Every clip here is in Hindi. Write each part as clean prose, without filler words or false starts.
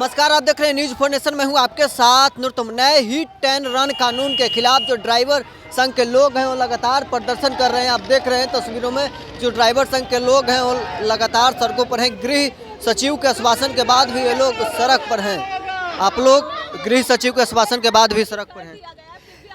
नमस्कार, आप देख रहे हैं न्यूज 4 नेशन में हूं आपके साथ नूर। नए हिट एंड रन कानून के खिलाफ जो ड्राइवर संघ के लोग हैं वो लगातार प्रदर्शन कर रहे हैं। आप देख रहे हैं तस्वीरों में जो ड्राइवर संघ के लोग हैं वो लगातार सड़कों पर हैं। गृह सचिव के आश्वासन के बाद भी ये लोग सड़क पर हैं। आप लोग गृह सचिव के आश्वासन के बाद भी सड़क पर हैं।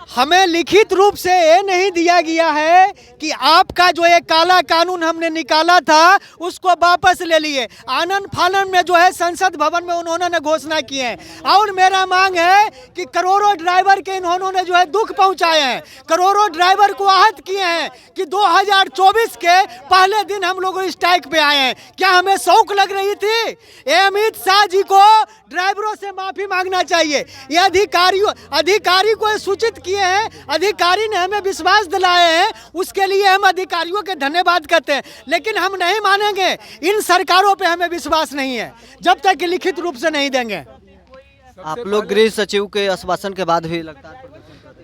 हमें लिखित रूप से ये नहीं दिया गया है कि आपका जो ये काला कानून हमने निकाला था उसको वापस ले लिए। आनंद फानन में जो है संसद भवन में उन्होंने घोषणा की है और मेरा मांग है कि करोड़ों ड्राइवर के इन्होंने जो है दुख पहुंचाए हैं, करोड़ों ड्राइवर को आहत किए हैं कि 2024 के पहले दिन हम लोग स्ट्राइक पे आए हैं। क्या हमें शौक लग रही थी? अमित शाह जी को ड्राइवरों से माफी मांगना चाहिए। ये अधिकारी को सूचित किए हैं, अधिकारी ने हमें विश्वास दिलाए हैं, उसके लिए हम अधिकारियों के धन्यवाद करते हैं। लेकिन हम नहीं मानेंगे, इन सरकारों पे हमें विश्वास नहीं है जब तक कि लिखित रूप से नहीं देंगे। आप लोग गृह सचिव के आश्वासन के बाद भी लगातार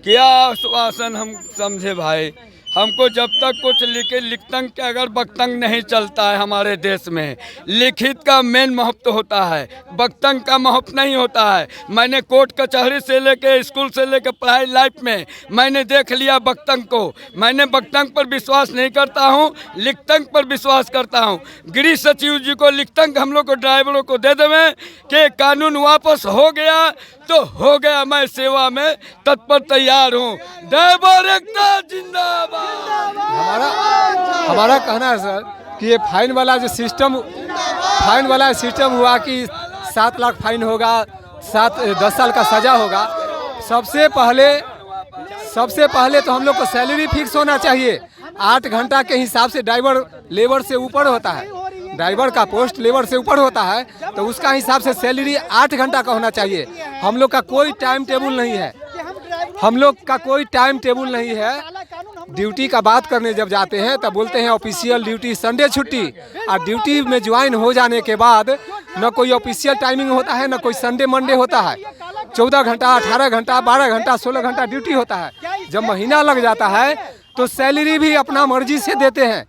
क्या आश्वासन हम समझे भाई? हमको जब तक कुछ लिखतंग के अगर बख्तंग नहीं चलता है हमारे देश में, लिखित का मेन महत्व होता है, बख्तंग का महत्व नहीं होता है। मैंने कोर्ट कचहरी से लेके स्कूल से लेके पढ़ाई लाइफ में मैंने देख लिया बख्तंग को। मैंने बख्तंग पर विश्वास नहीं करता हूँ, लिखतंग पर विश्वास करता हूँ। गृह सचिव जी को लिखतंग हम लोग को ड्राइवरों को दे देवें कि कानून वापस हो गया तो हो गया। मैं सेवा में तत्पर तैयार हूँ। ड्राइवर एकता जिंदाबाद। हमारा कहना है सर कि ये फाइन वाला सिस्टम हुआ कि 7 लाख फाइन होगा, 10 साल का सजा होगा। सबसे पहले तो हम लोग को सैलरी फिक्स होना चाहिए। 8 घंटा के हिसाब से ड्राइवर लेबर से ऊपर होता है, ड्राइवर का पोस्ट लेबर से ऊपर होता है, तो उसका हिसाब से सैलरी 8 घंटा का होना चाहिए। हम लोग का कोई टाइम टेबल नहीं है। ड्यूटी का बात करने जब जाते हैं तब बोलते हैं ऑफिशियल ड्यूटी संडे छुट्टी, और ड्यूटी में ज्वाइन हो जाने के बाद न कोई ऑफिशियल टाइमिंग होता है, न कोई संडे मंडे होता है। 14 घंटा, 18 घंटा, 12 घंटा, 16 घंटा ड्यूटी होता है। जब महीना लग जाता है तो सैलरी भी अपना मर्जी से देते हैं।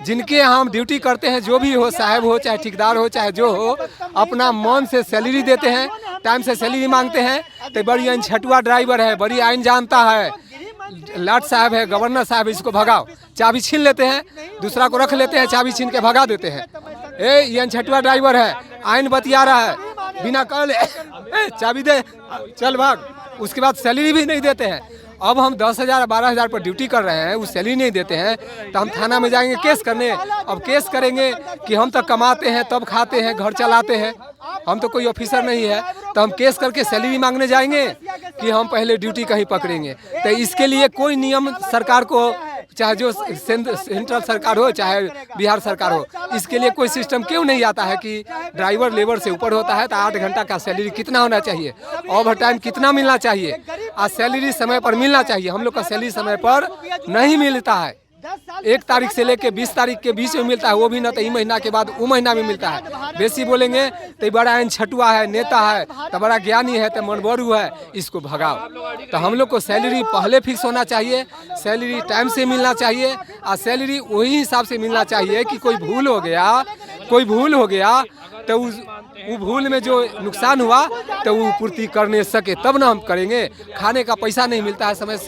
जिनके यहाँ हम ड्यूटी करते हैं, जो भी हो, साहब हो चाहे ठेकेदार हो चाहे जो हो, अपना मन से सैलरी देते हैं, टाइम से सैलरी मांगते हैं। तो बड़ी अनछटुआ ड्राइवर है, बड़ी आइन जानता है, लाट साहब है, गवर्नर साहब, इसको भगाओ, चाबी छीन लेते हैं, दूसरा को रख लेते हैं, चाबी छीन के भगा देते हैं। ये अनछटुआ ड्राइवर है, आइन बतिया रहा है, बिना कल चाबी दे चल भाग, उसके बाद सैलरी भी नहीं देते हैं। अब हम 10,000 12,000 पर ड्यूटी कर रहे हैं, वो सैलरी नहीं देते हैं, तो हम थाना में जाएंगे केस करने। अब केस करेंगे कि हम तो कमाते हैं तब खाते हैं, घर चलाते हैं, हम तो कोई ऑफिसर नहीं है, तो हम केस करके सैलरी मांगने जाएंगे कि हम पहले ड्यूटी कहीं पकड़ेंगे। तो इसके लिए कोई नियम सरकार को, चाहे जो सेंट्रल सरकार हो चाहे बिहार सरकार हो, इसके लिए कोई सिस्टम क्यों नहीं आता है कि ड्राइवर लेबर से ऊपर होता है तो 8 घंटा का सैलरी कितना होना चाहिए, ओवर टाइम कितना मिलना चाहिए, और सैलरी समय पर मिलना चाहिए। हम लोग का सैलरी समय पर नहीं मिलता है। 1 तारीख से लेके 20 तारीख के बीच में मिलता है, वो भी न तो ई महीना के बाद वो महीना में मिलता है। बेसी बोलेंगे तो बड़ा अनछटुआ है, नेता है, तो बड़ा ज्ञानी है, तो मनबरू है, इसको भगाओ। तो हम लोग को सैलरी पहले फिक्स होना चाहिए, सैलरी टाइम से मिलना चाहिए, और सैलरी वही हिसाब से मिलना चाहिए कि कोई भूल हो गया तो वो भूल में जो नुकसान हुआ तो वो पूर्ति करने सके, तब ना हम करेंगे। खाने का पैसा नहीं मिलता है समय से।